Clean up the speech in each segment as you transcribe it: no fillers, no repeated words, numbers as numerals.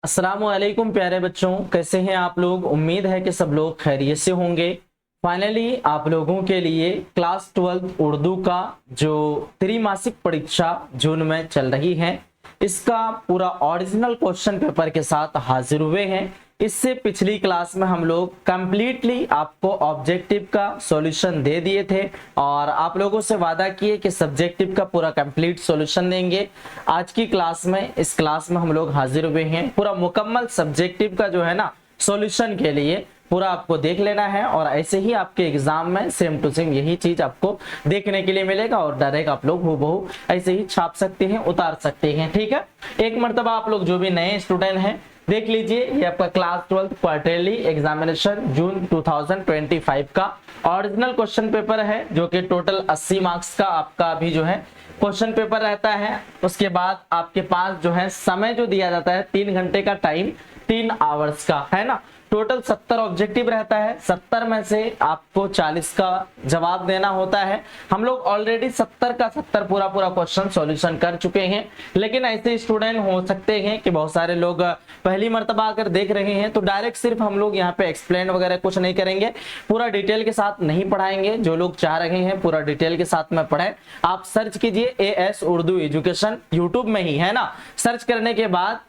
अस्सलामुअलैकुम प्यारे बच्चों, कैसे हैं आप लोग। उम्मीद है कि सब लोग खैरियत से होंगे। फाइनली आप लोगों के लिए क्लास 12 उर्दू का जो त्रिमासिक परीक्षा जून में चल रही है, इसका पूरा ओरिजिनल क्वेश्चन पेपर के साथ हाजिर हुए हैं। इससे पिछली क्लास में हम लोग कंप्लीटली आपको ऑब्जेक्टिव का सॉल्यूशन दे दिए थे और आप लोगों से वादा किए कि सब्जेक्टिव का पूरा कंप्लीट सॉल्यूशन देंगे। आज की क्लास में, इस क्लास में हम लोग हाजिर हुए हैं पूरा मुकम्मल सब्जेक्टिव का जो है ना सॉल्यूशन के लिए पूरा आपको देख लेना है और ऐसे ही आपके एग्जाम में सेम टू सेम यही चीज आपको देखने के लिए मिलेगा और डायरेक्ट आप लोग हूबहू ऐसे ही छाप सकते हैं, उतार सकते हैं। ठीक है, एक मर्तबा आप लोग जो भी नए स्टूडेंट हैं देख लीजिए, ये आपका क्लास 12 क्वार्टरली एग्जामिनेशन जून 2025 का ओरिजिनल क्वेश्चन पेपर है, जो कि टोटल 80 मार्क्स का आपका भी जो है क्वेश्चन पेपर रहता है। उसके बाद आपके पास जो है समय जो दिया जाता है 3 घंटे का टाइम, 3 आवर्स का है ना। टोटल 70 ऑब्जेक्टिव रहता है, 70 में से आपको 40 का जवाब देना होता है। हम लोग ऑलरेडी 70 का 70 पूरा क्वेश्चन सॉल्यूशन कर चुके हैं, लेकिन ऐसे स्टूडेंट हो सकते हैं कि बहुत सारे लोग पहली मर्तबा अगर देख रहे हैं तो डायरेक्ट सिर्फ हम लोग यहाँ पे एक्सप्लेन वगैरह कुछ नहीं करेंगे, पूरा डिटेल के साथ नहीं पढ़ाएंगे। जो लोग चाह रहे हैं पूरा डिटेल के साथ में पढ़े, आप सर्च कीजिए AS उर्दू एजुकेशन यूट्यूब में ही है ना। सर्च करने के बाद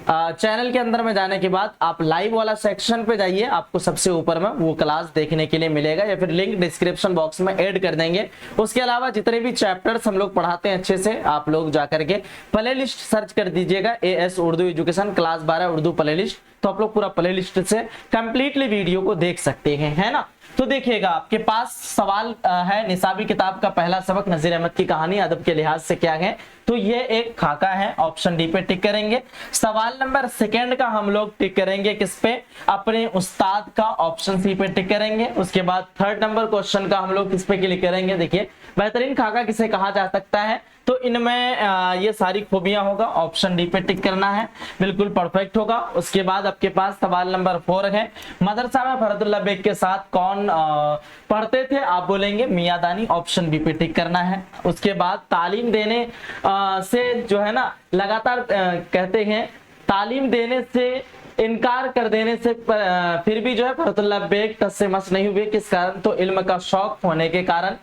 चैनल के अंदर में जाने के बाद आप लाइव वाला सेक्शन पे जाइए, आपको सबसे ऊपर में वो क्लास देखने के लिए मिलेगा, या फिर लिंक डिस्क्रिप्शन बॉक्स में ऐड कर देंगे। उसके अलावा जितने भी चैप्टर्स हम लोग पढ़ाते हैं अच्छे से, आप लोग जाकर के प्ले लिस्ट सर्च कर दीजिएगा AS Urdu education class 12 Urdu play list, तो आप लोग पूरा प्ले लिस्ट से कंप्लीटली वीडियो को देख सकते हैं, है ना। तो देखिएगा, आपके पास सवाल है निसाबी किताब का पहला सबक नजीर अहमद की कहानी अदब के लिहाज से क्या है, तो ये एक खाका है, ऑप्शन डी पे टिक करेंगे। सवाल नंबर सेकंड का हम लोग टिक करेंगे किस पे, अपने उस्ताद का, ऑप्शन सी पे टिक करेंगे। उसके बाद थर्ड नंबर क्वेश्चन का हम लोग किस पे क्लिक करेंगे, देखिए बेहतरीन खाका किसे कहा जा सकता है, तो इनमें ये सारी खूबियां होगा, ऑप्शन डी पे टिक करना है, बिल्कुल परफेक्ट होगा। उसके बाद आपके पास सवाल नंबर 4 है, मदरसा में फरदुल्लाह बेग के साथ कौन पढ़ते थे, आप बोलेंगे मियां दानी, ऑप्शन बी पे टिक करना है। उसके बाद तालीम देने से जो है ना लगातार कहते हैं तालीम देने से इनकार कर देने से फिर भी जो है फरदुल्लाह बेग टस से मस नहीं हुए, किस कारण, तो इल्म का शौक होने के कारण,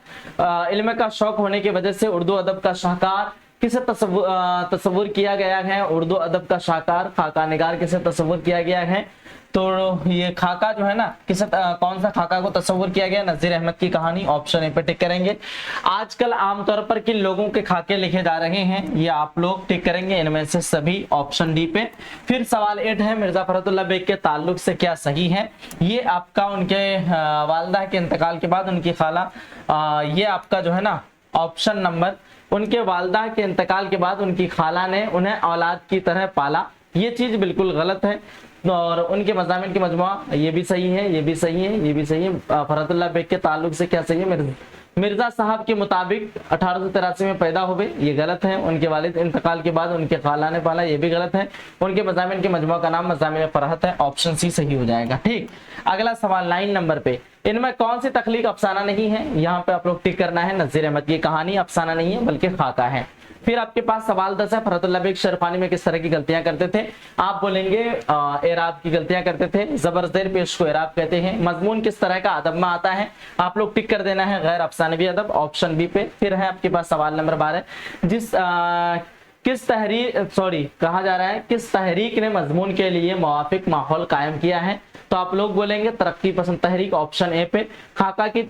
इल्म का शौक होने की वजह से उर्दू अदब का शाहकार किसे तस्वुर किया गया है, उर्दू अदब का शाहकार खाका निगार किसे तस्वुर किया गया है, तो ये खाका जो है ना किसे कौन सा खाका को तस्वुर किया गया, नजीर अहमद की कहानी, ऑप्शन ए पे टिक करेंगे। आजकल आमतौर पर किन लोगों के खाके लिखे जा रहे हैं, ये आप लोग टिक करेंगे इनमें से सभी, ऑप्शन डी पे। फिर सवाल 8 है, मिर्जा फखरुद्दीन बेग के ताल्लुक से क्या सही है, ये आपका उनके वालिदा के इंतकाल के बाद उनकी खाला, ये आपका जो है ना ऑप्शन नंबर, उनके वालिदा के इंतकाल के बाद उनकी खाला ने उन्हें औलाद की तरह पाला, ये चीज बिल्कुल गलत है। और उनके मज़ामिन की मजमुआ, ये भी सही है, ये भी सही है, ये भी सही है। फखरुद्दीन बेग के ताल्लुक से क्या सही है, मिर्जा साहब के मुताबिक 1883 में पैदा हुए, ये गलत है। उनके वालिद इंतकाल के बाद उनके खाला ने पाला, ये भी गलत है। उनके मज़ामिन के मजमुआ का नाम मज़ामिन फरहत है, ऑप्शन सी सही हो जाएगा। ठीक, अगला सवाल 9 नंबर पे, इनमें कौन सी तख्लीक अफसाना नहीं है, यहाँ पे आप लोग टिक करना है, नज़ीर अहमद की कहानी अफसाना नहीं है बल्कि खाका है। फिर आपके पास सवाल 10 है, फखरुद्दीन बेग शेरफानी में किस तरह की गलतियां करते थे, आप बोलेंगे एराब की गलतियां करते थे, जबर ज़ेर पेश को एराब कहते हैं, मजमून किस तरह का अदब में आता है, आप लोग टिक कर देना है गैर अफसानवी अदब, ऑप्शन बी पे। फिर है आपके पास सवाल नंबर 12, किस कहा जा रहा है किस तहरीक ने मजमून के लिए मुवाफिक माहौल कायम किया है, तो आप लोग बोलेंगे तरक्की पसंद तहरीक, ऑप्शन ए पे। खाका की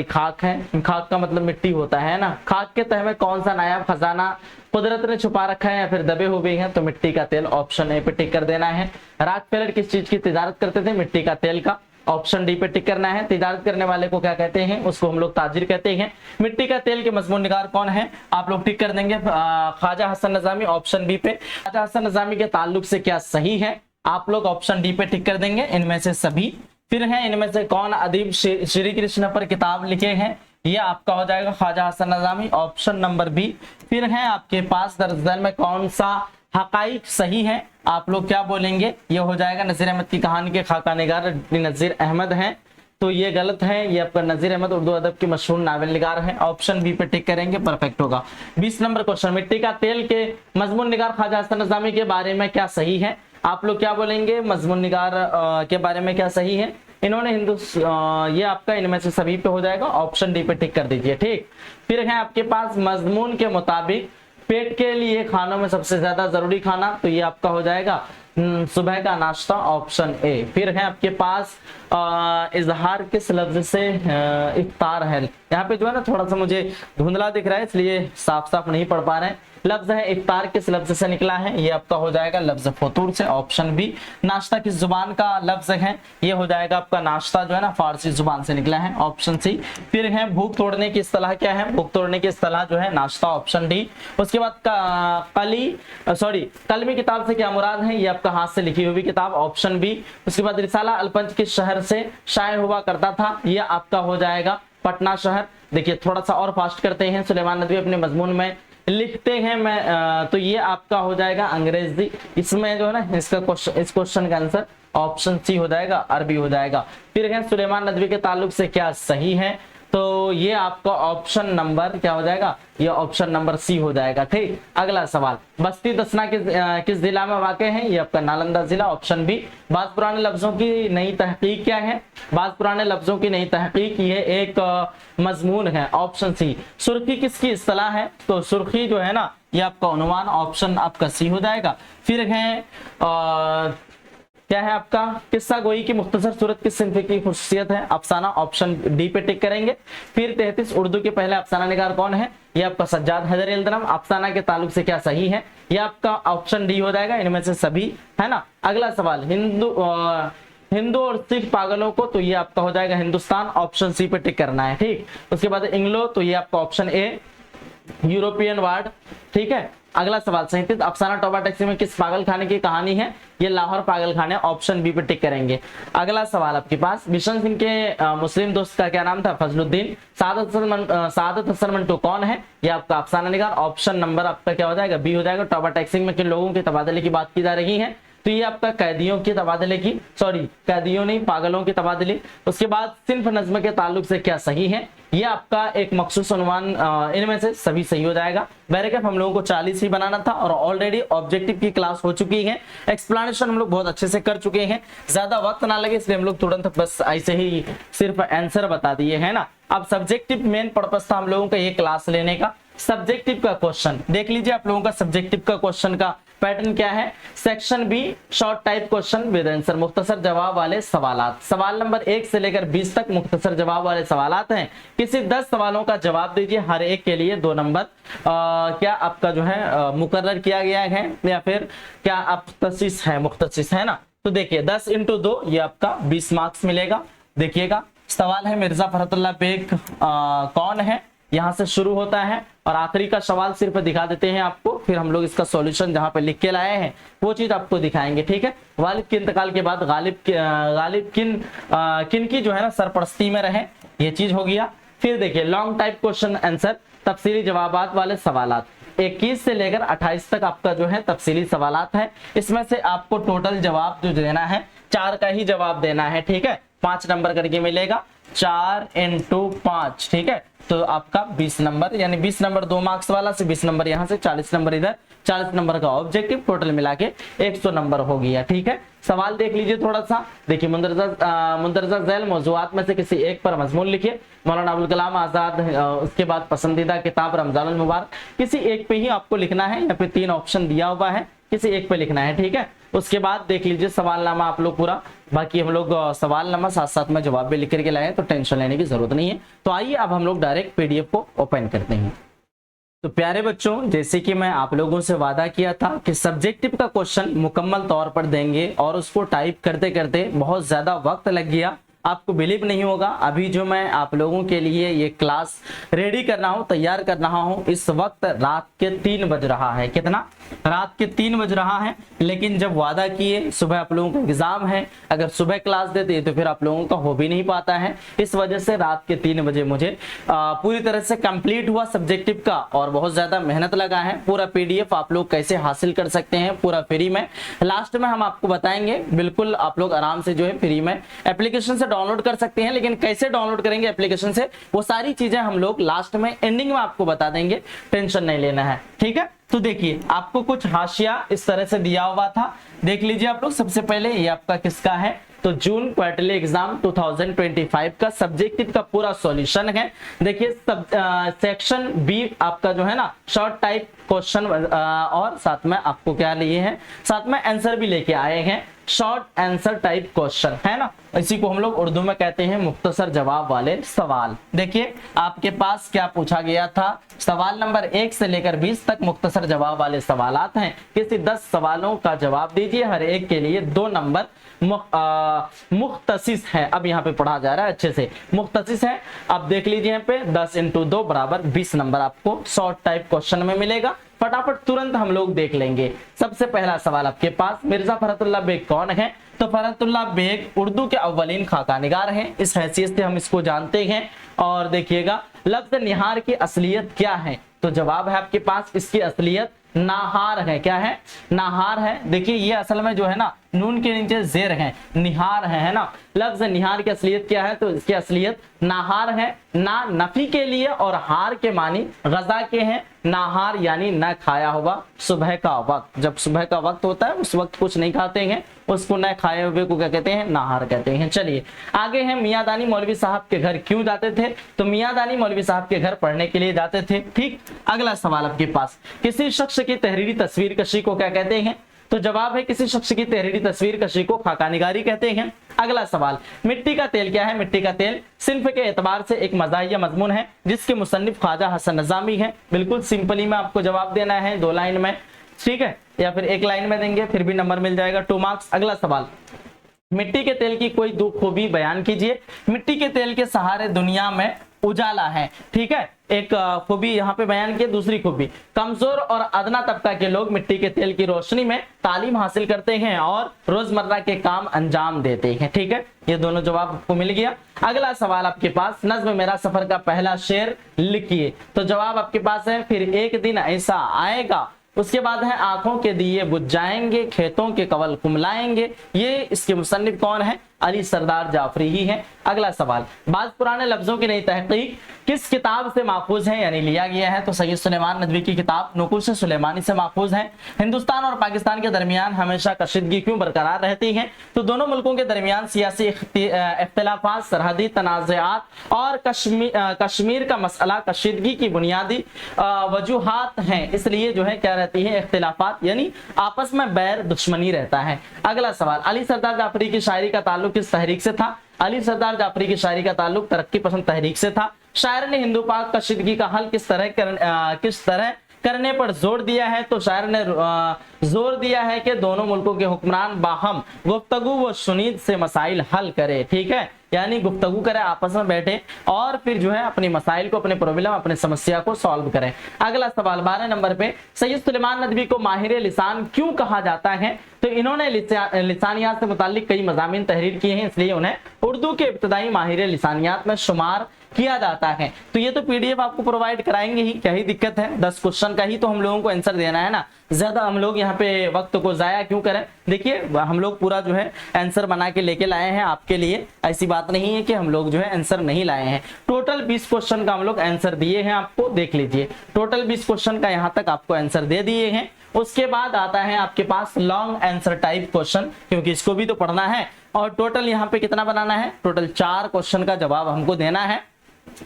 खाक है, खाक का मतलब मिट्टी होता है ना, खाक के तह में कौन सा नायाब खजाना कुदरत ने छुपा रखा है या फिर दबे हुए हैं, तो मिट्टी का तेल, ऑप्शन ए पे टिक कर देना है। रॉकफेलर किस चीज की तिजारत करते थे, मिट्टी का तेल का, ऑप्शन डी पे टिक करना है। तिजारत करने वाले को क्या कहते हैं, उसको हम लोग ताजिर कहते हैं। मिट्टी का तेल के मजमून निगार कौन है, आप लोग टिक कर देंगे ख्वाजा हसन नज़ामी, ऑप्शन बी पे। ख्वाजा हसन नज़ामी के ताल्लुक से क्या सही है, आप लोग ऑप्शन डी पे टिक कर देंगे इनमें से सभी। फिर है इनमें से कौन अदीब श्री कृष्ण पर किताब लिखे हैं, ये आपका हो जाएगा Khwaja Hasan Nizami, option number B. फिर है आपके पास दरअसल में कौन सा हकाइक सही है, आप लोग क्या बोलेंगे, ये हो जाएगा नज़ीर अहमद की कहानी के खाका निगार नज़ीर अहमद हैं। तो ये गलत है। ये आपका नजीर अहमद उर्दू अदब के मशहूर नावल निगार हैं। ऑप्शन बी पे टिक करेंगे, परफेक्ट होगा। 20 नंबर क्वेश्चन, मिट्टी का तेल के मजमून निगार ख्वाजा हसन नज़ामी के बारे में क्या सही है? आप लोग क्या बोलेंगे? मजमून निगार के बारे में क्या सही है? इन्होंने ये आपका इनमें से सभी पे हो जाएगा, ऑप्शन डी पे टिक कर दीजिए, ठीक। फिर है आपके पास मजमून के मुताबिक पेट के लिए खानों में सबसे ज्यादा जरूरी खाना, तो ये आपका हो जाएगा सुबह का नाश्ता, ऑप्शन ए। फिर है आपके पास इजहार किस लफ्ज से इफ्तार है? यहाँ पे जो है ना थोड़ा सा मुझे धुंधला दिख रहा है, इसलिए साफ साफ नहीं पढ़ पा रहे हैं। लफ्ज है इफ्तार किस लफ्ज से निकला है? ये आपका हो जाएगा लफ्ज फतूर से, ऑप्शन बी। नाश्ता किस जुबान का लफ्ज है? ये हो जाएगा आपका नाश्ता जो है ना फारसी जुबान से निकला है, ऑप्शन सी। फिर है भूख तोड़ने की इस्तिलाह क्या है? भूख तोड़ने की इस्तिलाह जो है नाश्ता, ऑप्शन डी। उसके बाद कलमी किताब से क्या मुराद है? ये आपका हाथ से लिखी हुई किताब, ऑप्शन बी। उसके बाद रिसाला अलपंच किस शहर से शाये हुआ करता था? ये आपका हो जाएगा पटना शहर। देखिए थोड़ा सा और फास्ट करते हैं, सुलेमान नदवी अपने मजमून में लिखते हैं तो ये आपका हो जाएगा अंग्रेजी। इसमें जो है ना इस क्वेश्चन का आंसर ऑप्शन सी हो जाएगा, अरबी हो जाएगा। फिर है सुलेमान नदवी के ताल्लुक से क्या सही है? तो ये आपका ऑप्शन नंबर क्या हो जाएगा? ये ऑप्शन नंबर सी हो जाएगा, ठीक। अगला सवाल, बस्ती दसना किस जिला में वाक़ है? ये आपका नालंदा जिला, ऑप्शन बी। बाज पुराने लफ्जों की नई तहकीक क्या है? बाज पुराने लफ्जों की नई तहकीक ये एक मजमून है, ऑप्शन सी। सुर्खी किसकी इस्तिलाह है? तो सुर्खी जो है ना ये आपका उन्वान, ऑप्शन आपका सी हो जाएगा। फिर है क्या है आपका किस्सा गोई की मुख्तसर सूरत किस सिंफ की खुसूसियत है? अफसाना, ऑप्शन डी पे टिक करेंगे। फिर 33 उर्दू के पहले अफसाना निगार कौन है? ये आपका सज्जाद हैदर इल्तनम। अफसाना के ताल्लुक से क्या सही है? ये आपका ऑप्शन डी हो जाएगा, इनमें से सभी, है ना। अगला सवाल, हिंदू और सिख पागलों को, तो ये आपका हो जाएगा हिंदुस्तान, ऑप्शन सी पे टिक करना है, ठीक। उसके बाद इंग्लो, तो ये आपका ऑप्शन ए, यूरोपियन वार्ड, ठीक है। अगला सवाल, 37 अफसाना टोबा टैक्सी में किस पागल खाने की कहानी है? ये लाहौर पागल खाने, ऑप्शन बी पे टिक करेंगे। अगला सवाल आपके पास, बिशन सिंह के मुस्लिम दोस्त का क्या नाम था? फजलुद्दीन। सादत हसन मंटो कौन है? ये आपका अफसाना निगार, ऑप्शन नंबर आपका क्या हो जाएगा? बी हो जाएगा। टोबा टैक्सी में किन लोगों के तबादले की बात की जा रही है? तो ये आपका कैदियों के तबादले की, कैदियों नहीं पागलों के तबादले। उसके बाद सिंफ नज्म के ताल्लुक से क्या सही है? ये आपका एक मखसूस उन्वान, इनमें से सभी सही हो जाएगा। बैरकफ हम लोगों को 40 ही बनाना था और ऑलरेडी ऑब्जेक्टिव की क्लास हो चुकी है, एक्सप्लेनेशन हम लोग बहुत अच्छे से कर चुके हैं, ज्यादा वक्त ना लगे इसलिए हम लोग तुरंत बस ऐसे ही सिर्फ आंसर बता दिए, है ना। अब सब्जेक्टिव मेन पर्पस था हम लोगों का ये क्लास लेने का। सब्जेक्टिव का क्वेश्चन देख लीजिए, आप लोगों का सब्जेक्टिव का क्वेश्चन का पैटर्न क्या है? Section B short type question with answer, मुख्तसर जवाब वाले सवालात। सवाल नंबर 1 से लेकर 20 तक मुख्तसर जवाब वाले सवालात हैं। किसी 10 सवालों का जवाब दीजिए, हर एक के लिए 2 नंबर क्या आपका जो है मुकर्रर किया गया है या फिर क्या आप तसीस है ना। तो देखिए 10 × 2 ये आपका 20 मार्क्स मिलेगा। देखिएगा सवाल है मिर्जा फरहतुल्लाह बेग कौन है? यहाँ से शुरू होता है और आखिरी का सवाल सिर्फ दिखा देते हैं आपको, फिर हम लोग इसका सॉल्यूशन जहां पे लिख के लाए हैं वो चीज आपको दिखाएंगे, ठीक है। वालिद के इंतकाल के बाद गालिब किन की जो है ना सरपरस्ती में रहे, ये चीज हो गया। फिर देखिए लॉन्ग टाइप क्वेश्चन आंसर, तफसीली जवाबात वाले सवालात, 21 से लेकर 28 तक आपका जो है तफसीली सवालात है। इसमें से आपको टोटल जवाब जो देना है 4 का ही जवाब देना है, ठीक है। 5 नंबर करके मिलेगा, 4 × 5, ठीक है। तो आपका 20 नंबर, यानी 20 नंबर 2 मार्क्स वाला से 20 नंबर यहाँ से 40 नंबर इधर, 40 नंबर का ऑब्जेक्टिव, टोटल मिला के 100 नंबर हो गया, ठीक है। सवाल देख लीजिए थोड़ा सा। देखिए मुंदरजा झैल मौजूआत में से किसी एक पर मजमून लिखिए। मौलाना अबुल कलाम आजाद, उसके बाद पसंदीदा किताब रमजानुल मुबारक, किसी एक पे ही आपको लिखना है। यहाँ पे 3 ऑप्शन दिया हुआ है, किसी एक पे लिखना है, ठीक है। उसके बाद देख लीजिए सवालनामा आप लोग पूरा, बाकी हम लोग सवालनामा साथ साथ में जवाब भी लिख करके लाए हैं, तो टेंशन लेने की जरूरत नहीं है। तो आइए अब हम लोग डायरेक्ट पीडीएफ को ओपन करते हैं। तो प्यारे बच्चों, जैसे कि मैं आप लोगों से वादा किया था कि सब्जेक्टिव का क्वेश्चन मुकम्मल तौर पर देंगे और उसको टाइप करते करते बहुत ज्यादा वक्त लग गया। आपको बिलीव नहीं होगा, अभी जो मैं आप लोगों के लिए ये क्लास रेडी कर रहा हूँ, तैयार कर रहा हूँ, इस वक्त रात के 3 बज रहा है। कितना? रात के 3 बज रहा है। लेकिन जब वादा किए, सुबह आप लोगों का एग्जाम है, अगर सुबह क्लास देते तो फिर आप लोगों का हो भी नहीं पाता है। इस वजह से रात के 3 बजे मुझे पूरी तरह से कंप्लीट हुआ सब्जेक्टिव का, और बहुत ज्यादा मेहनत लगा है। पूरा पीडीएफ आप लोग कैसे हासिल कर सकते हैं पूरा फ्री में, लास्ट में हम आपको बताएंगे। बिल्कुल आप लोग आराम से जो है फ्री में एप्लीकेशन से डाउनलोड कर सकते हैं, लेकिन कैसे डाउनलोड करेंगे एप्लीकेशन से वो सारी चीजें हम लोग लास्ट में एंडिंग में आपको बता देंगे, टेंशन नहीं लेना है, ठीक है। तो देखिए आपको कुछ हाशिया इस तरह से दिया हुआ था, देख लीजिए आप लोग। सबसे पहले ये आपका किसका है, तो जून क्वार्टरली एग्जाम 2025 का सब्जेक्टिव का पूरा सॉल्यूशन है। देखिए सेक्शन बी आपका जो है ना शॉर्ट टाइप क्वेश्चन और साथ में आपको क्या लिए हैं, साथ में आंसर भी लेके आए हैं, शॉर्ट आंसर टाइप क्वेश्चन है ना, इसी को हम लोग उर्दू में कहते हैं मुख्तसर जवाब वाले सवाल। देखिए आपके पास क्या पूछा गया था, सवाल नंबर 1 से लेकर 20 तक मुख्तसर जवाब वाले सवालात हैं। किसी 10 सवालों का जवाब दीजिए, हर एक के लिए 2 नंबर मुख्तसिस है। अब यहाँ पे पढ़ा जा रहा है अच्छे से, मुख्तसिस है। अब देख लीजिए यहाँ पे 10 × 2 बराबर 20 नंबर आपको शॉर्ट टाइप क्वेश्चन में मिलेगा। फटाफट तुरंत हम लोग देख लेंगे। सबसे पहला सवाल आपके पास, मिर्जा फरहतुल्लाह बेग कौन है, तो फरहतुल्लाह बेग उर्दू के अव्वलीन खाकानिगार हैं, इस हैसियत से हम इसको जानते हैं। और देखिएगा लफ्ज निहार की असलियत क्या है, तो जवाब है आपके पास इसकी असलियत नाहार है। क्या है, नाहार है। देखिए ये असल में जो है ना नून के नीचे जेर है, निहार है ना। लफ्ज निहार की असलियत क्या है, तो इसकी असलियत नाहार है। ना नफी के लिए और हार के मानी गजा के हैं। नाहार यानी न खाया हुआ, सुबह का वक्त, जब सुबह का वक्त होता है उस वक्त कुछ नहीं खाते हैं, उसको न खाए हुए को क्या कहते हैं, नाहार कहते हैं। चलिए आगे है, मियां दानी मौलवी साहब के घर क्यों जाते थे, तो मियां दानी मौलवी साहब के घर पढ़ने के लिए जाते थे। ठीक, अगला सवाल आपके पास, किसी शख्स की तहरीरी तस्वीर कशी को क्या कहते हैं, तो जवाब है किसी शख्स की तहरीरी तस्वीर कशी को खाकानिगारी कहते हैं। अगला सवाल, मिट्टी का तेल क्या है, मिट्टी का तेल सिंफ के एतबार से एक मज़ाहिया मजमून है जिसके मुसन्निफ ख्वाजा हसन नज़ामी है। बिल्कुल सिंपली में आपको जवाब देना है 2 लाइन में, ठीक है, या फिर 1 लाइन में देंगे फिर भी नंबर मिल जाएगा, 2 मार्क्स। अगला सवाल, मिट्टी के तेल की कोई 2 खूबी बयान कीजिए। मिट्टी के तेल के सहारे दुनिया में उजाला है, ठीक है, एक खूबी यहाँ पे बयान की। दूसरी खूबी, कमजोर और अदना तबका के लोग मिट्टी के तेल की रोशनी में तालीम हासिल करते हैं और रोजमर्रा के काम अंजाम देते हैं। ठीक है, ये दोनों जवाब आपको मिल गया। अगला सवाल आपके पास, नज्म मेरा सफर का पहला शेर लिखिए, तो जवाब आपके पास है फिर एक दिन ऐसा आएगा, उसके बाद है आंखों के दिए बुझ जाएंगे, खेतों के कवल कुमलाएंगे। ये इसके मुसन्निफ कौन है, अली सरदार जाफरी ही है। अगला सवाल, बाज पुराने लफ्जों की नई तहकीक किस किताब से माखूज है यानी लिया गया है, तो सैयद सुलेमान नदवी की किताब नुकुश सुलेमानी से माखूज है। हिंदुस्तान और पाकिस्तान के दरमियान हमेशा कशीदगी क्यों बरकरार रहती है, तो दोनों मुल्कों के दरमियान सियासी इख्तिलाफात, सरहदी तनाज़ात और कश्मीर का मसला कशीदगी की बुनियादी वजूहात हैं, इसलिए जो है क्या रहती है, इख्तिलाफात यानी आपस में बैर दुश्मनी रहता है। अगला सवाल, अली सरदार जाफरी की शायरी का ताल्लुक किस तहरीक से था, अली सरदार जाफरी की शायरी का ताल्लुक तरक्की पसंद तहरीक से था। शायर ने हिंदू पाक कशीदगी का हल किस तरह करने पर जोर दिया है, तो शायर ने जोर दिया है कि दोनों मुल्कों के हुक्मरान बाहम गुफ्तगू व शुनीद से मसाइल हल करे। ठीक है, यानी गुफ्तगू करे, आपस में बैठे और फिर जो है अपनी मसाइल को, अपने प्रॉब्लम, अपने समस्या को सॉल्व करें। अगला सवाल 12 नंबर पे, सैयद सुलेमान नदवी को माहिर लिसान क्यों कहा जाता है, तो इन्होंने लिसानियात से मुताल्लिक कई मज़ामीन तहरीर किए हैं, इसलिए उन्हें उर्दू के इब्तदाई माहिर लिसानियात में शुमार किया जाता है। तो ये तो पीडीएफ आपको प्रोवाइड कराएंगे ही, क्या ही दिक्कत है, 10 क्वेश्चन का ही तो हम लोगों को आंसर देना है ना, ज्यादा हम लोग यहाँ पे वक्त को जाया क्यों करें। देखिए हम लोग पूरा जो है आंसर बना के लेके लाए हैं आपके लिए, ऐसी बात नहीं है कि हम लोग जो है आंसर नहीं लाए हैं। टोटल 20 क्वेश्चन का हम लोग आंसर दिए हैं आपको, देख लीजिए टोटल 20 क्वेश्चन का यहाँ तक आपको आंसर दे दिए हैं। उसके बाद आता है आपके पास लॉन्ग आंसर टाइप क्वेश्चन, क्योंकि इसको भी तो पढ़ना है, और टोटल यहाँ पे कितना बनाना है, टोटल 4 क्वेश्चन का जवाब हमको देना है,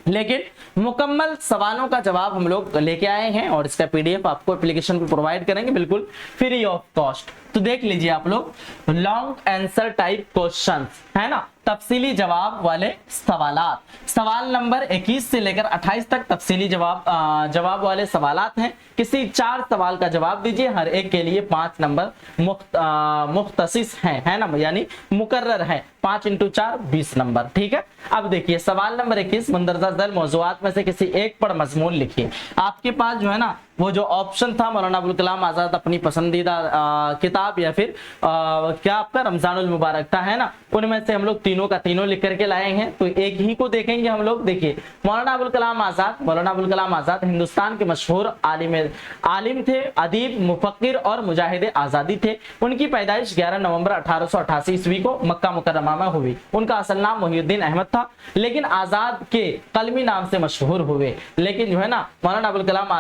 लेकिन मुकम्मल सवालों का जवाब हम लोग लेके आए हैं और इसका पीडीएफ आपको एप्लीकेशन पे प्रोवाइड करेंगे बिल्कुल फ्री ऑफ कॉस्ट। तो देख लीजिए आप लोग, लॉन्ग आंसर टाइप क्वेश्चंस है ना, तफसीली जवाब वाले सवालात, सवाल नंबर 21 से लेकर 28 तक तफसीली जवाब वाले सवालात हैं। किसी 4 सवाल का जवाब दीजिए, हर एक के लिए 5 नंबर मुख्तसिस है ना, यानी मुकर्रर है, 5 × 4 20 नंबर। ठीक है, अब देखिए सवाल नंबर 21, मंदरजा झैल मौज़ूआत में से किसी एक पर मजमून लिखिए। आपके पास जो है ना वो जो ऑप्शन था मौलाना अबुल कलाम आजाद अपनी पसंदीदा किताब या फिर क्या आपका रमजानुल मुबारक था, है ना, उनमें से हम लोग तीनों का तीनों लिख करके लाए हैं। तो एक ही को देखेंगे हम लोग। देखिए मौलाना अबुल कलाम आजाद हिंदुस्तान के मशहूर आलिम थे, अदीब, मुफक्किर और मुजाहिद आजादी थे। उनकी पैदाइश 11 नवंबर 1888 ईस्वी को मक्का मुकर्रमा में हुई। उनका असल नाम मोहिउद्दीन अहमद था, लेकिन आजाद के कलमी नाम से मशहूर हुए। लेकिन जो है ना मौलाना अबुल कलाम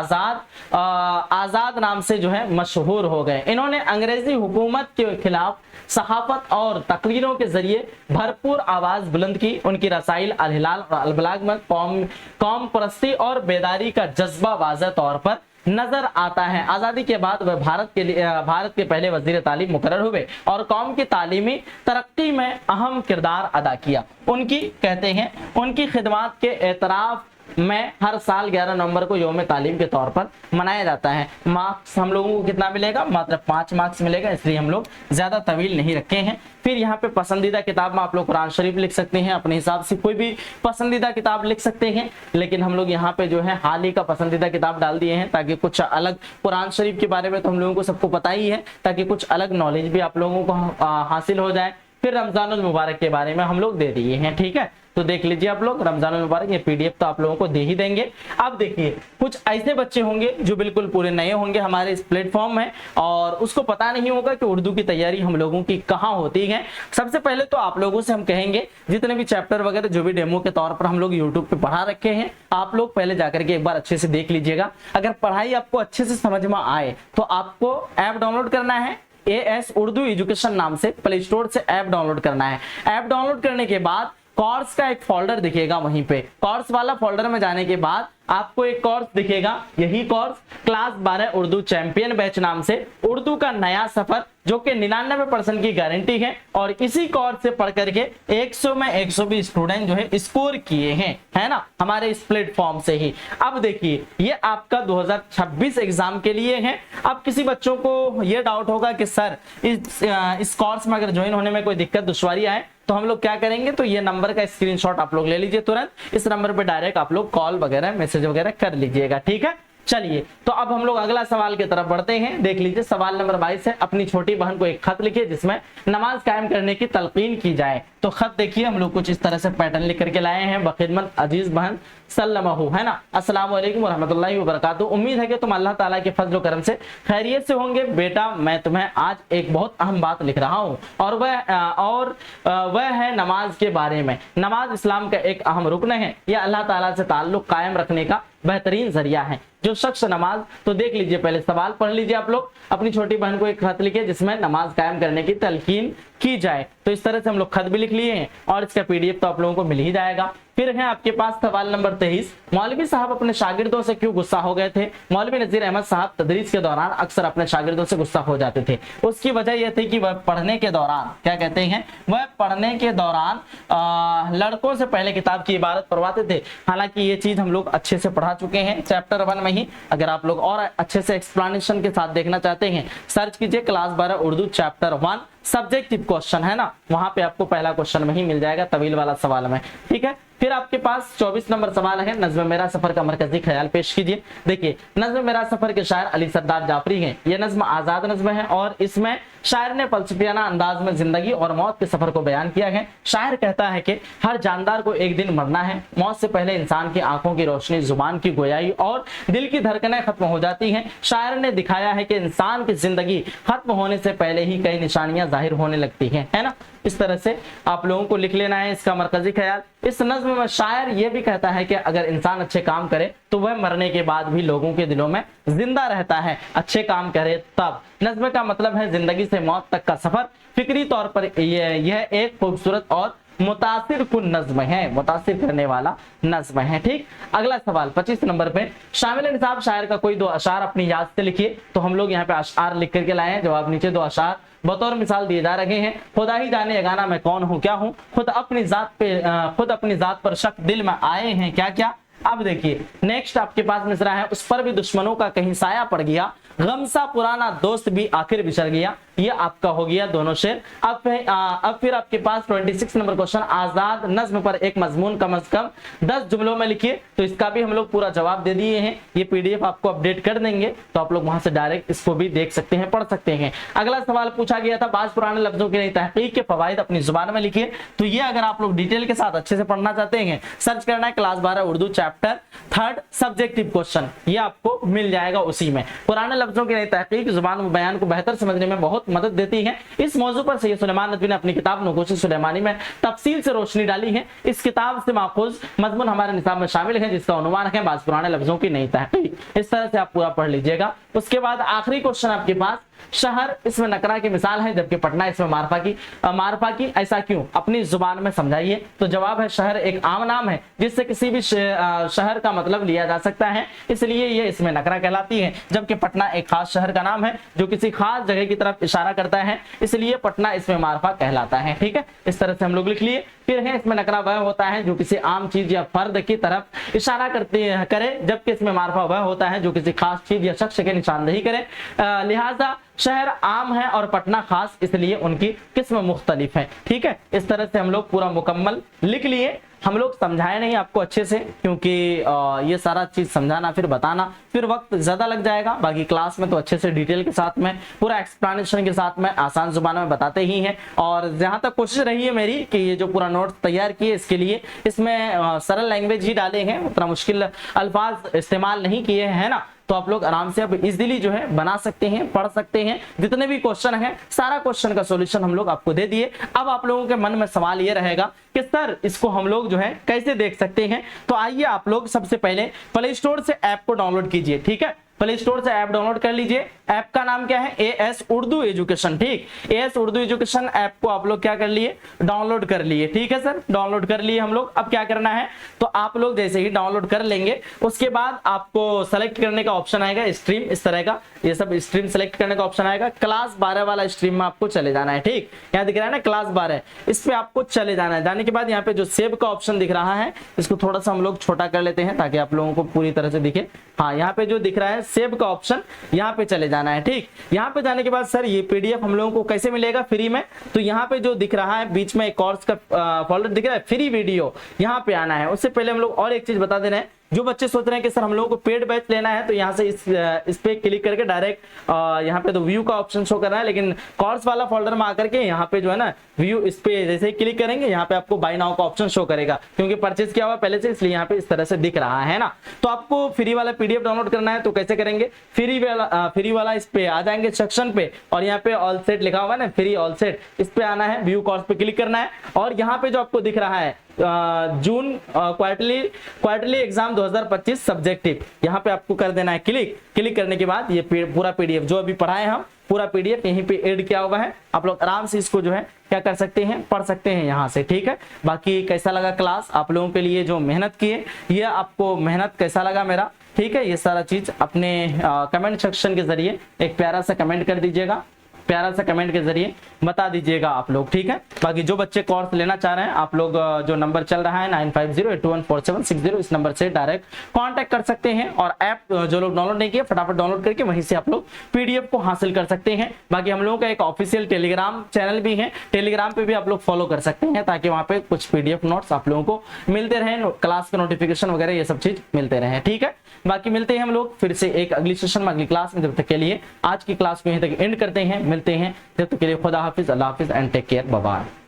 आजाद नाम से जो है मशहूर हो गए। इन्होंने अंग्रेजी हुकूमत के खिलाफ सहाफत और तकरीरों के जरिए भरपूर आवाज बुलंद की। उनकी रसाइल अल हिलाल और अल बलाग में कौम परस्ती और बेदारी का जज्बा वाज़ह तौर पर नजर आता है। आजादी के बाद वह भारत के पहले वजीर तालीम मुकर्रर हुए और कौम की तालीमी तरक्की में अहम किरदार अदा किया। उनकी खिदमत के एतराफ में हर साल 11 नवंबर को यौम तालीम के तौर पर मनाया जाता है। मार्क्स हम लोगों को कितना मिलेगा? मात्र 5 मार्क्स मिलेगा, इसलिए हम लोग ज्यादा तवील नहीं रखे हैं। फिर यहाँ पे पसंदीदा किताब में आप लोग कुरान शरीफ लिख सकते हैं, अपने हिसाब से कोई भी पसंदीदा किताब लिख सकते हैं। लेकिन हम लोग यहाँ पे जो है हाल ही का पसंदीदा किताब डाल दिए हैं, ताकि कुछ अलग, कुरान शरीफ के बारे में तो हम लोगों को सबको पता ही है, ताकि कुछ अलग नॉलेज भी आप लोगों को हासिल हो जाए। फिर रमजानुल मुबारक के बारे में हम लोग दे दिए हैं, ठीक है। तो देख लीजिए आप लोग रमजानुल मुबारक, ये पीडीएफ तो आप लोगों को दे ही देंगे। अब देखिए कुछ ऐसे बच्चे होंगे जो बिल्कुल पूरे नए होंगे हमारे इस प्लेटफॉर्म में, और उसको पता नहीं होगा कि उर्दू की तैयारी हम लोगों की कहाँ होती है। सबसे पहले तो आप लोगों से हम कहेंगे, जितने भी चैप्टर वगैरह जो भी डेमो के तौर पर हम लोग यूट्यूब पे पढ़ा रखे हैं, आप लोग पहले जाकर के एक बार अच्छे से देख लीजिएगा। अगर पढ़ाई आपको अच्छे से समझ में आए तो आपको ऐप डाउनलोड करना है, AS उर्दू एजुकेशन नाम से प्ले स्टोर से ऐप डाउनलोड करना है। ऐप डाउनलोड करने के बाद कोर्स का एक फोल्डर दिखेगा, वहीं पे कोर्स वाला फोल्डर में जाने के बाद आपको एक कोर्स दिखेगा, यही course class 12 Urdu champion batch नाम से उर्दू का नया सफर, जो कि 99% की गारंटी है। और इसी कोर्स से पढ़ करके 100 में 120 स्टूडेंट जो है स्कोर किए हैं, है ना, हमारे इस प्लेटफॉर्म से ही। अब देखिए ये आपका 2026 एग्जाम के लिए है। अब किसी बच्चों को ये डाउट होगा कि सर इस कोर्स में अगर ज्वाइन होने में कोई दिक्कत दुश्वारी आए तो हम लोग क्या करेंगे, तो ये नंबर का स्क्रीनशॉट आप लोग ले लीजिए तुरंत, इस नंबर पे डायरेक्ट आप लोग कॉल वगैरह मैसेज वगैरह कर लीजिएगा, ठीक है। चलिए तो अब हम लोग अगला सवाल की तरफ बढ़ते हैं। देख लीजिए सवाल नंबर 22 है, अपनी छोटी बहन को एक खत लिखिए जिसमें नमाज कायम करने की तलकीन की जाए। तो खत देखिए हम लोग कुछ इस तरह से पैटर्न लिख करके लाए हैं। बखिदमत अजीज बहन सल्लमहु, है ना, अस्सलाम वालेकुम वरहमतुल्लाहि वबरकातुहू। उम्मीद है कि तुम अल्लाह ताला के फजल करम से खैरियत से होंगे। बेटा मैं तुम्हें आज एक बहुत अहम बात लिख रहा हूँ, और वह है नमाज के बारे में। नमाज इस्लाम का एक अहम रुकन है, यह अल्लाह ताला से ताल्लुक कायम रखने का बेहतरीन जरिया है। जो शख्स नमाज, तो देख लीजिए पहले सवाल पढ़ लीजिए आप लोग, अपनी छोटी बहन को एक खत लिखिए जिसमें नमाज कायम करने की तलकीन की जाए। तो इस तरह से हम लोग खत भी लिख लिए हैं और इसका पीडीएफ तो आप लोगों को मिल ही जाएगा। फिर है आपके पास सवाल नंबर 23, मौलवी साहब अपने शागिर्दों से क्यों गुस्सा हो गए थे? मौलवी नजीर अहमद साहब तदरीस के दौरान अक्सर अपने शागिर्दों से गुस्सा हो जाते थे। उसकी वजह यह थी कि वह पढ़ने के दौरान, क्या कहते हैं, वह पढ़ने के दौरान लड़कों से पहले किताब की इबारत पढ़वाते थे। हालांकि ये चीज हम लोग अच्छे से पढ़ा चुके हैं चैप्टर 1 में ही। अगर आप लोग और अच्छे से एक्सप्लेनेशन के साथ देखना चाहते हैं, सर्च कीजिए class 12 Urdu chapter 1 subjective question, है ना, वहां पे आपको पहला क्वेश्चन में ही मिल जाएगा, तवील वाला सवाल में, ठीक है। फिर आपके पास 24 नंबर सवाल है, नज़्म मेरा सफर का मरकजी ख्याल पेश कीजिए। देखिए नज़्म मेरा सफर के शायर अली सरदार जाफरी हैं। यह नज़्म आजाद नज़्म है और इसमें शायर ने फलसफियाना अंदाज में जिंदगी और मौत के सफर को बयान किया है। शायर कहता है कि हर जानदार को एक दिन मरना है। मौत से पहले इंसान की आंखों की रोशनी, जुबान की गोयाई और दिल की धड़कनें खत्म हो जाती हैं। शायर ने दिखाया है कि इंसान की जिंदगी खत्म होने से पहले ही कई निशानियां जाहिर होने लगती हैं, है ना। इस तरह से आप लोगों को लिख लेना है इसका मरकजी ख्याल। इस नज़्म में शायर यह भी कहता है कि अगर इंसान अच्छे काम करे तो वह मरने के बाद भी लोगों के दिलों में जिंदा रहता है, अच्छे काम करे तब। नज़्म का मतलब है जिंदगी से मौत तक का सफर। फिक्री तौर पर यह एक खूबसूरत और मुतासिर कुन नज़्म है, मुतासिर करने वाला नज़्म है, ठीक। अगला सवाल 25 नंबर पे, शामिल निसाब शायर का कोई 2 अशार अपनी याद से लिखिए। तो हम लोग यहाँ पे अशार लिख करके लाए हैं, जवाब नीचे 2 अशार बतौर मिसाल दिए जा रहे हैं। खुदा ही जाने गाना मैं कौन हूँ क्या हूँ, खुद अपनी जात पर शक दिल में आए हैं क्या क्या। अब देखिए नेक्स्ट आपके पास मिसरा है, उस पर भी दुश्मनों का कहीं साया पड़ गया, गम सा पुराना दोस्त भी आखिर बिछड़ गया, ये आपका हो गया दोनों शेर। अब फिर आपके पास 26 नंबर क्वेश्चन, आजाद नज्म पर एक मजमून कम से कम 10 जुमलों में लिखिए। तो इसका भी हम लोग पूरा जवाब दे दिए हैं, ये पीडीएफ आपको अपडेट कर देंगे, तो आप लोग वहां से डायरेक्ट इसको भी देख सकते हैं, पढ़ सकते हैं। अगला सवाल पूछा गया था, बाज पुराने लफ्जों की नई तहकीक के फवाइद अपनी जुबान में लिखिए। तो ये अगर आप लोग डिटेल के साथ अच्छे से पढ़ना चाहते हैं, सर्च करना है class 12 Urdu chapter 3 subjective question, ये आपको मिल जाएगा उसी में। पुराने लफ्जों की नई तहकीक जुबान व बयान को बेहतर समझने में बहुत मदद देती है। इस मौजू पर सैयद सुलेमान नदवी ने अपनी किताब नुकूश सुलेमानी में तफसील से रोशनी डाली है। इस किताब से माखूज मजमून हमारे निसाब में शामिल है, जिसका उन्वान है बाज पुराने लफ्जों की नई तहकीक। इस तरह से आप पूरा पढ़ लीजिएगा। उसके बाद आखिरी क्वेश्चन आपके पास, शहर इसमें नकरा की मिसाल है, जबकि पटना इसमें मारफा की, ऐसा क्यों? अपनी जुबान में समझाइए। तो जवाब है, शहर एक आम नाम है जिससे किसी भी शहर का मतलब लिया जा सकता है, इसलिए ये इसमें नकरा कहलाती है। जबकि पटना एक खास शहर का नाम है जो किसी खास जगह की तरफ इशारा करता है, इसलिए पटना इसमें मारफा कहलाता है। ठीक है, इस तरह से हम लोग लिख लिए। फिर है, इसमें नकरा वह होता है जो किसी आम चीज या फर्द की तरफ इशारा करे, जबकि इसमें मारफा वह होता है जो किसी खास चीज या शख्स की निशानदेही करे। लिहाजा शहर आम है और पटना खास, इसलिए उनकी किस्म मुख्तलिफ है। ठीक है, इस तरह से हम लोग पूरा मुकम्मल लिख लिए। हम लोग समझाए नहीं आपको अच्छे से, क्योंकि ये सारा चीज समझाना फिर बताना फिर वक्त ज्यादा लग जाएगा। बाकी क्लास में तो अच्छे से डिटेल के साथ में पूरा एक्सप्लेनेशन के साथ में आसान जुबान में बताते ही हैं। और जहां तक कोशिश रही है मेरी कि ये जो पूरा नोट्स तैयार किए, इसके लिए इसमें सरल लैंग्वेज ही डाले हैं, उतना मुश्किल अल्फाज इस्तेमाल नहीं किए हैं ना। तो आप लोग आराम से अब इजीली जो है बना सकते हैं, पढ़ सकते हैं। जितने भी क्वेश्चन हैं, सारा क्वेश्चन का सॉल्यूशन हम लोग आपको दे दिए। अब आप लोगों के मन में सवाल ये रहेगा कि सर इसको हम लोग जो है कैसे देख सकते हैं। तो आइए आप लोग सबसे पहले प्ले स्टोर से ऐप को डाउनलोड कीजिए। ठीक है, प्ले स्टोर से ऐप डाउनलोड कर लीजिए। ऐप का नाम क्या है? AS Urdu education. ठीक, AS उर्दू एजुकेशन ऐप को आप लोग क्या कर लिए? डाउनलोड कर लिए। ठीक है सर, डाउनलोड कर लिए हम लोग। अब क्या करना है, तो आप लोग जैसे ही डाउनलोड कर लेंगे, उसके बाद आपको सेलेक्ट करने का ऑप्शन आएगा, स्ट्रीम इस तरह का, ये सब स्ट्रीम सेलेक्ट करने का ऑप्शन आएगा। क्लास 12 वाला स्ट्रीम में आपको चले जाना है। ठीक, यहाँ दिख रहा है ना क्लास 12, इस पे आपको चले जाना है। जाने के बाद यहाँ पे जो सेव का ऑप्शन दिख रहा है, इसको थोड़ा सा हम लोग छोटा कर लेते हैं ताकि आप लोगों को पूरी तरह से दिखे। हाँ, यहाँ पे जो दिख रहा है सेव का ऑप्शन, यहाँ पे चले जाना है। ठीक, यहाँ पे जाने के बाद सर ये पीडीएफ हम लोगों को कैसे मिलेगा? फ्री में। तो यहाँ पे जो दिख रहा है बीच में एक कोर्स का फोल्डर दिख रहा है, फ्री वीडियो, यहाँ पे आना है। उससे पहले हम लोग और एक चीज बता दे रहे हैं, जो बच्चे सोच रहे हैं कि सर हम लोगों को पेड बैच लेना है, तो यहाँ से इस पे क्लिक करके डायरेक्ट यहाँ पे तो व्यू का ऑप्शन शो कर रहा है, लेकिन कोर्स वाला फोल्डर में आकर के यहाँ पे जो है ना व्यू, इस पे जैसे ही क्लिक करेंगे यहाँ पे आपको बाय नाउ का ऑप्शन शो करेगा, क्योंकि परचेज किया हुआ पहले से, इसलिए यहाँ पे इस तरह से दिख रहा है ना। तो आपको फ्री वाला पीडीएफ डाउनलोड करना है, तो कैसे करेंगे? फ्री वाला इस पे आ जाएंगे सेक्शन पे, और यहाँ पे ऑल सेट लिखा हुआ है ना, फ्री ऑल सेट, इस पे आना है, व्यू कोर्स पे क्लिक करना है। और यहाँ पे जो आपको दिख रहा है जून क्वार्टरली एग्जाम 2025 सब्जेक्टिव, यहाँ पे आपको कर देना है क्लिक करने के बाद ये पूरा पीडीएफ जो अभी पढ़ाए हम, पूरा पीडीएफ यहीं पे ऐड किया हुआ है। आप लोग आराम से इसको जो है क्या कर सकते हैं, पढ़ सकते हैं यहाँ से। ठीक है, बाकी कैसा लगा क्लास, आप लोगों के लिए जो मेहनत की है, ये आपको मेहनत कैसा लगा मेरा? ठीक है, ये सारा चीज अपने कमेंट सेक्शन के जरिए एक प्यारा सा कमेंट कर दीजिएगा, प्यारा सा कमेंट के जरिए बता दीजिएगा आप लोग। ठीक है, बाकी जो बच्चे कोर्स लेना चाह रहे हैं, आप लोग जो नंबर चल रहा है 9508214760, इस नंबर से डायरेक्ट कांटेक्ट कर सकते हैं। और ऐप जो लोग डाउनलोड नहीं किए, फटाफट डाउनलोड करके वहीं से आप लोग पीडीएफ को हासिल कर सकते हैं। बाकी हम लोगों का एक ऑफिशियल टेलीग्राम चैनल भी है, टेलीग्राम पे भी आप लोग फॉलो कर सकते हैं, ताकि वहां पे कुछ पीडीएफ नोट्स आप लोगों को मिलते रहे, क्लास के नोटिफिकेशन वगैरह ये सब चीज मिलते रहे। ठीक है, बाकी मिलते हैं हम लोग फिर से एक अगली सेशन में, अगली क्लास में। जब तक के लिए आज की क्लास को यहीं तक एंड करते हैं, मिलते हैं। जब तक के लिए खुदा हाफिज, अल्लाह हाफिज and take care, bye bye.